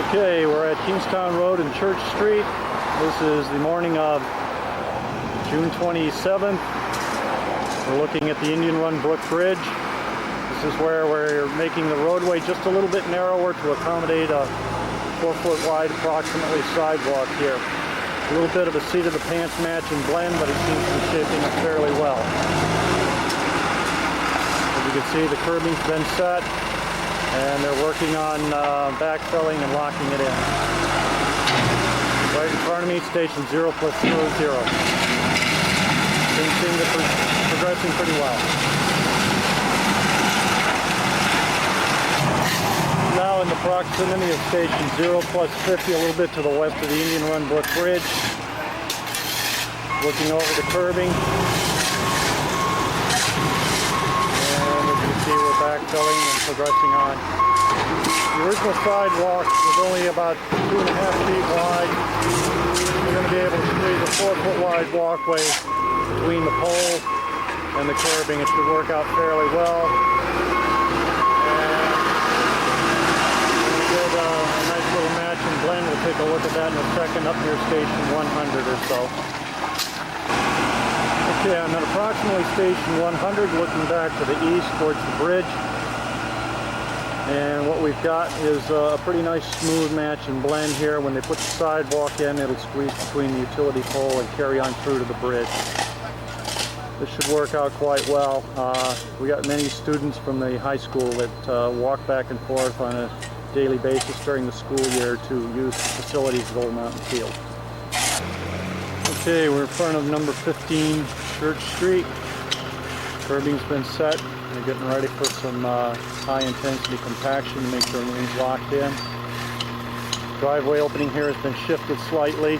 Okay, we're at Kingstown Road and Church Street. This is the morning of June 27th. We're looking at the Indian Run Brook Bridge. This is where we're making the roadway just a little bit narrower to accommodate a 4-foot wide approximately sidewalk here. A little bit of a seat of the pants match and blend, but it seems to be shaping up fairly well. As you can see, the curbing's been set, and they're working on backfilling and locking it in. Right in front of me, station 0+00. Things seem to be progressing pretty well. Now in the proximity of station 0+50, a little bit to the west of the Indian Run Brook Bridge. Looking over the curbing. We're backfilling and progressing on. The original sidewalk was only about 2.5 feet wide. We're going to be able to squeeze a 4-foot wide walkway between the pole and the curbing. It should work out fairly well. And we did a nice little match and blend. We'll take a look at that in a second up near station 100 or so. Okay, I'm at approximately station 100, looking back to the east towards the bridge. And what we've got is a pretty nice smooth match and blend here. When they put the sidewalk in, it'll squeeze between the utility pole and carry on through to the bridge. This should work out quite well. We got many students from the high school that walk back and forth on a daily basis during the school year to use the facilities at Old Mountain Field. Okay, we're in front of number 15 Church Street. Curbing's been set. We're getting ready for some high-intensity compaction to make sure everything's locked in. Driveway opening here has been shifted slightly.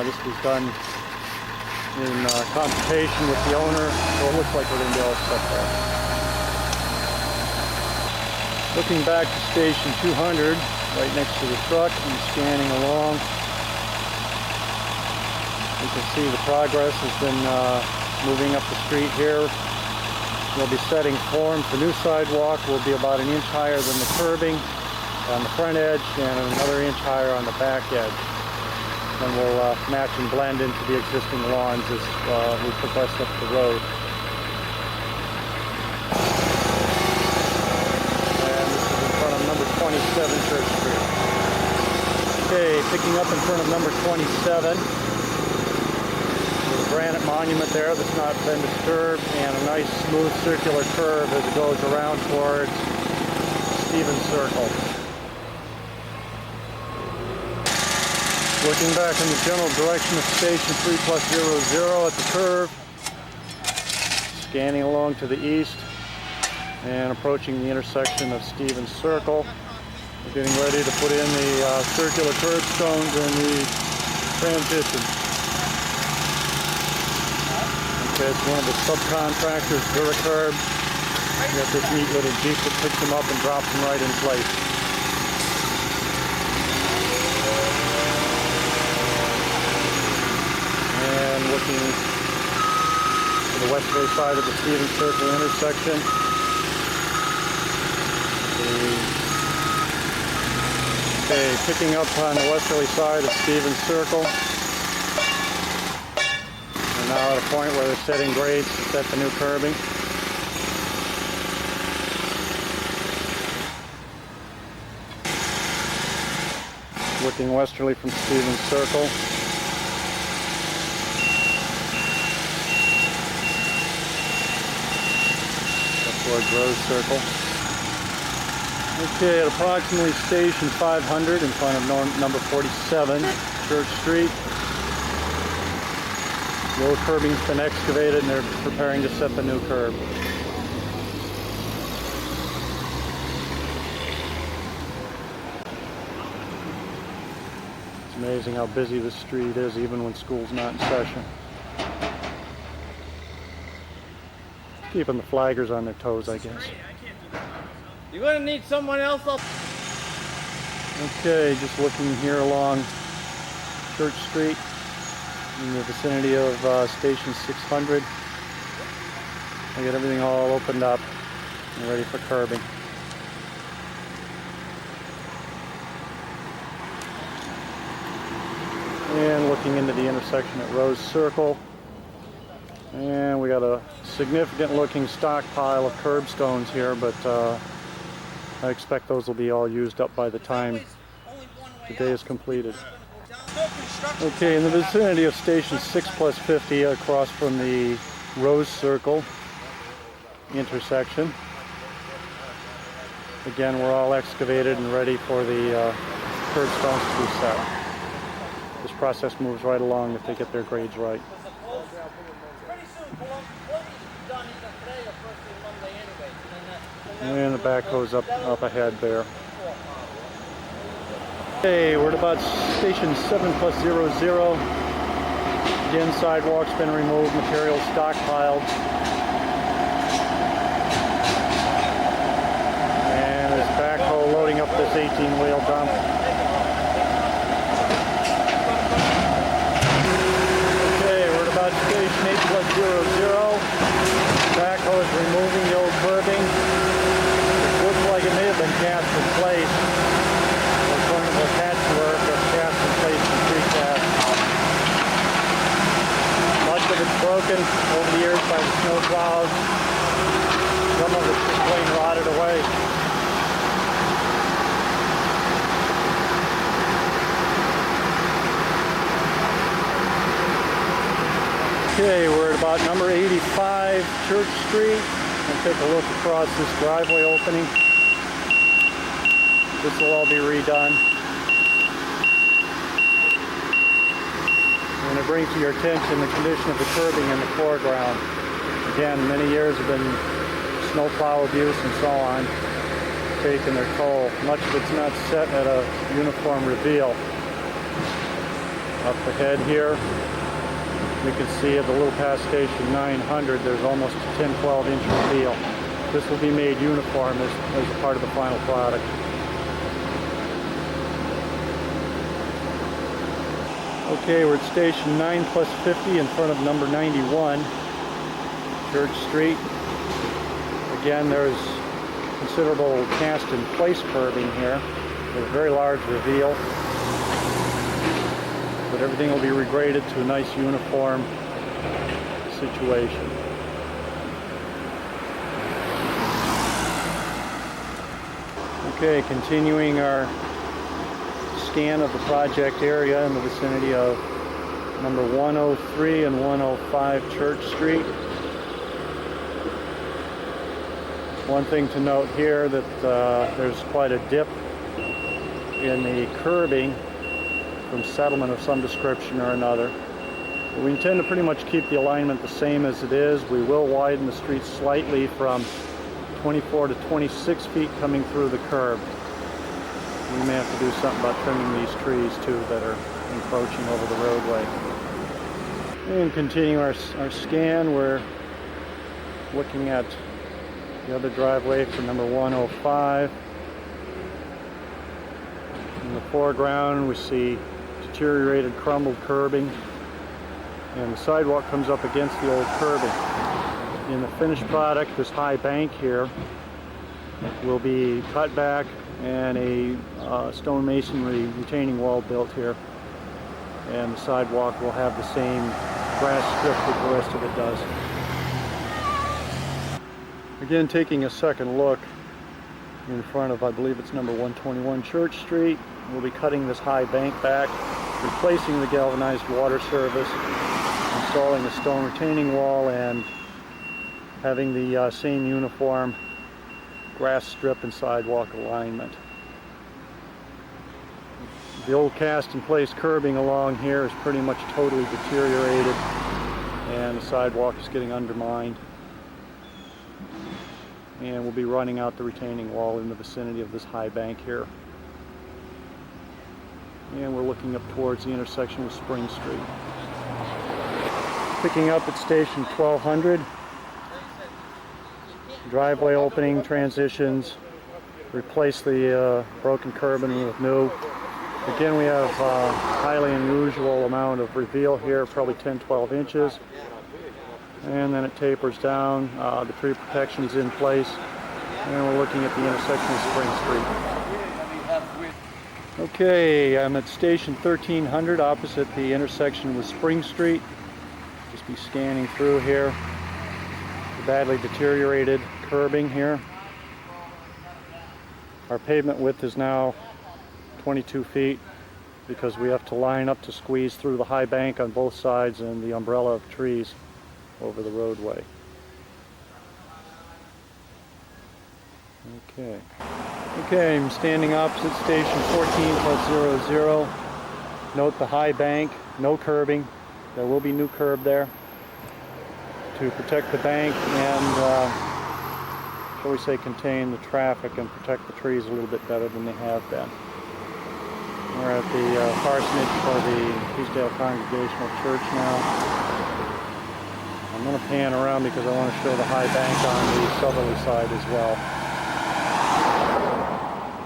This was done in consultation with the owner, so it looks like we're going to be all set there. Looking back to station 200, right next to the truck, and scanning along. You can see the progress has been moving up the street here. We'll be setting forms. The new sidewalk will be about 1 inch higher than the curbing on the front edge and another inch higher on the back edge. And we'll match and blend into the existing lawns as we progress up the road. And this is in front of number 27 Church Street. Okay, picking up in front of number 27. Granite monument there that's not been disturbed, and a nice smooth circular curve as it goes around towards Stevens Circle. Looking back in the general direction of station 3+00 at the curve, scanning along to the east and approaching the intersection of Stevens Circle. We're getting ready to put in the circular curbstones and the transition. It's one of the subcontractors, Duracurb. You got this neat little Jeep that picks them up and drops them right in place. And looking to the westerly side of the Stevens Circle intersection. Okay, picking up on the westerly side of Stevens Circle. Now at a point where they're setting grades to set the new curbing. Looking westerly from Stevens Circle. Up towards Rose Circle. Okay, at approximately station 500 in front of number 47 Church Street. The old curbing's been excavated and they're preparing to set the new curb. It's amazing how busy this street is even when school's not in session. Keeping the flaggers on their toes, I guess. You're going to need someone else up. Okay, just looking here along Church Street. In the vicinity of station 600. I got everything all opened up and ready for curbing. looking into the intersection at Rose Circle. And we got a significant looking stockpile of curbstones here, but I expect those will be all used up by the time the day is completed. Okay, in the vicinity of Station 6+50 across from the Rose Circle intersection. Again, we're all excavated and ready for the curbstones to be set. This process moves right along if they get their grades right. And the backhoe's up ahead there. Okay, we're at about Station 7+00. Again, sidewalk's been removed, material stockpiled. And there's backhoe loading up this 18-wheel dump. Okay, we're at about Station 8+00. Backhoe is removing the old curbing. It looks like it may have been cast in place. Alternative patchwork of cast in place and precast. Much of it's broken over the years by the snow plows. Some of it's just plain rotted away. Okay, we're at about number 85 Church Street. We'll take a look across this driveway opening. This will all be redone. I'm going to bring to your attention the condition of the curbing in the foreground. Again, many years have been snowplow abuse and so on, taking their toll. Much of it's not set at a uniform reveal. Up ahead here, we can see at the little past Station 900, there's almost a 10-12 inch reveal. This will be made uniform as a part of the final product. Okay, we're at Station 9+50 in front of number 91, Church Street. Again, there's considerable cast-in-place curbing here. There's a very large reveal. But everything will be regraded to a nice uniform situation. Okay, continuing our scan of the project area in the vicinity of number 103 and 105 Church Street. One thing to note here that there's quite a dip in the curbing from settlement of some description or another. We intend to pretty much keep the alignment the same as it is. We will widen the street slightly from 24 to 26 feet coming through the curb. We may have to do something about trimming these trees too that are encroaching over the roadway. And continue our scan. We're looking at the other driveway for number 105. In the foreground we see deteriorated, crumbled curbing, and the sidewalk comes up against the old curbing. In the finished product, this high bank here will be cut back and a stone masonry retaining wall built here, and the sidewalk will have the same grass strip that the rest of it does. Again, taking a second look in front of, I believe it's number 121 Church Street. We'll be cutting this high bank back, replacing the galvanized water service, installing a stone retaining wall, and having the same uniform grass strip and sidewalk alignment. The old cast-in-place curbing along here is pretty much totally deteriorated, and the sidewalk is getting undermined. And we'll be running out the retaining wall in the vicinity of this high bank here. And we're looking up towards the intersection with Spring Street. Picking up at Station 1200. Driveway opening, transitions, replace the broken curbing with new. Again, we have a highly unusual amount of reveal here, probably 10-12 inches. And then it tapers down, the tree protection's in place, and we're looking at the intersection of Spring Street. Okay, I'm at station 1300 opposite the intersection with Spring Street. Just be scanning through here. The badly deteriorated curbing here. Our pavement width is now 22 feet because we have to line up to squeeze through the high bank on both sides and the umbrella of trees over the roadway. Okay, I'm standing opposite station 14+00. Note the high bank, no curbing. There will be new curb there to protect the bank and, shall we say, contain the traffic and protect the trees a little bit better than they have been. We're at the parsonage for the Peacedale Congregational Church now. I'm going to pan around because I want to show the high bank on the southerly side as well.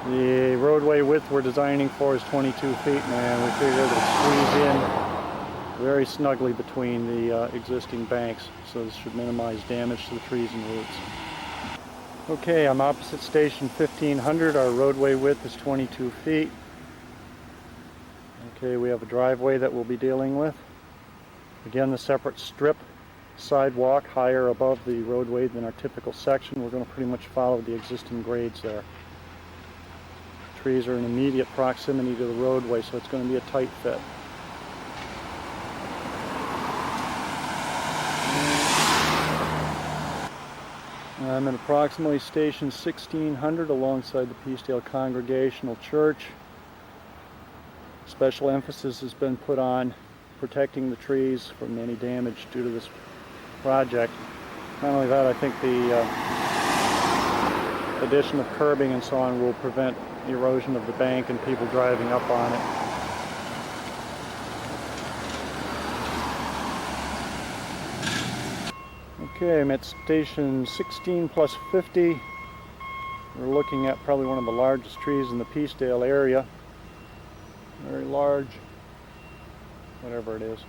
The roadway width we're designing for is 22 feet, and we figured to squeeze in very snugly between the existing banks, so this should minimize damage to the trees and roots. Okay, I'm opposite station 1500. Our roadway width is 22 feet. Okay, we have a driveway that we'll be dealing with. Again, the separate strip sidewalk higher above the roadway than our typical section. We're going to pretty much follow the existing grades there. Trees are in immediate proximity to the roadway, so it's going to be a tight fit. I'm at approximately station 1600 alongside the Peacedale Congregational Church. Special emphasis has been put on protecting the trees from any damage due to this project. Not only that, I think the addition of curbing and so on will prevent erosion of the bank and people driving up on it. Okay, I'm at station 16+50. We're looking at probably one of the largest trees in the Peacedale area. Very large, whatever it is.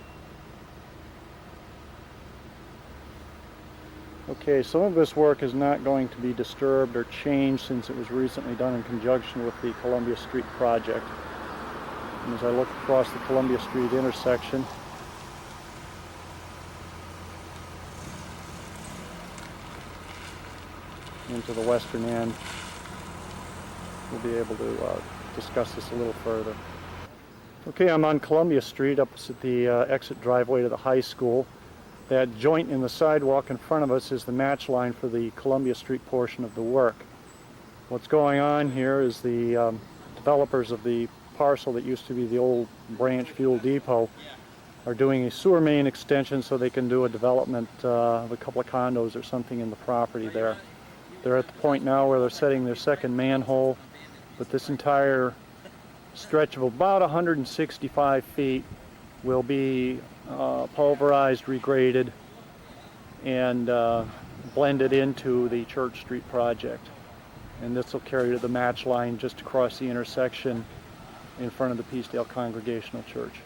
Okay, some of this work is not going to be disturbed or changed since it was recently done in conjunction with the Columbia Street project. And as I look across the Columbia Street intersection, into the western end, we'll be able to discuss this a little further. Okay, I'm on Columbia Street opposite the exit driveway to the high school. That joint in the sidewalk in front of us is the match line for the Columbia Street portion of the work. What's going on here is the developers of the parcel that used to be the old branch fuel depot are doing a sewer main extension so they can do a development of a couple of condos or something in the property there. They're at the point now where they're setting their second manhole, but this entire stretch of about 165 feet will be pulverized, regraded, and blended into the Church Street project. And this will carry to the match line just across the intersection in front of the Peacedale Congregational Church.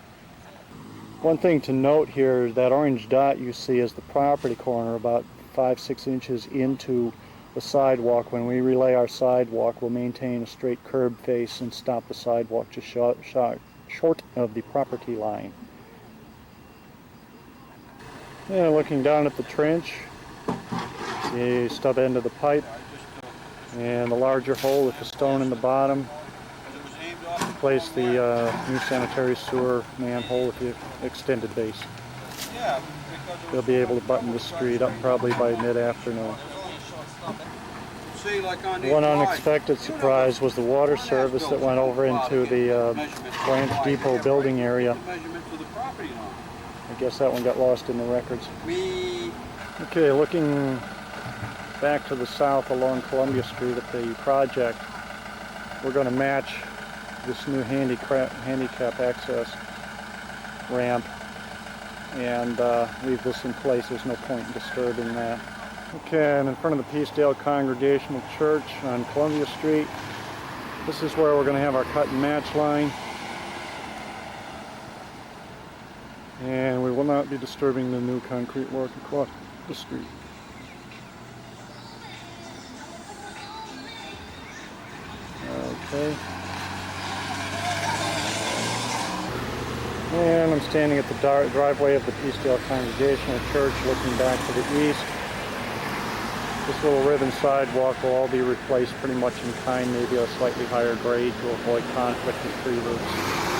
One thing to note here is that orange dot you see is the property corner about 5-6 inches into the sidewalk. When we relay our sidewalk, we'll maintain a straight curb face and stop the sidewalk just short of the property line. Yeah, looking down at the trench, the stub end of the pipe and the larger hole with the stone in the bottom. Replace the new sanitary sewer manhole with the extended base. They'll be able to button the street up probably by mid-afternoon. One unexpected surprise was the water service that went over into the branch depot building area. I guess that one got lost in the records. Okay, looking back to the south along Columbia Street at the project, we're going to match this new handicap access ramp and leave this in place. There's no point in disturbing that. Okay, I'm in front of the Peacedale Congregational Church on Columbia Street. This is where we're going to have our cut and match line. And we will not be disturbing the new concrete work across the street. Okay. And I'm standing at the driveway of the Peacedale Congregational Church, looking back to the east. This little ribbon sidewalk will all be replaced pretty much in kind, maybe a slightly higher grade to avoid conflict with tree roots.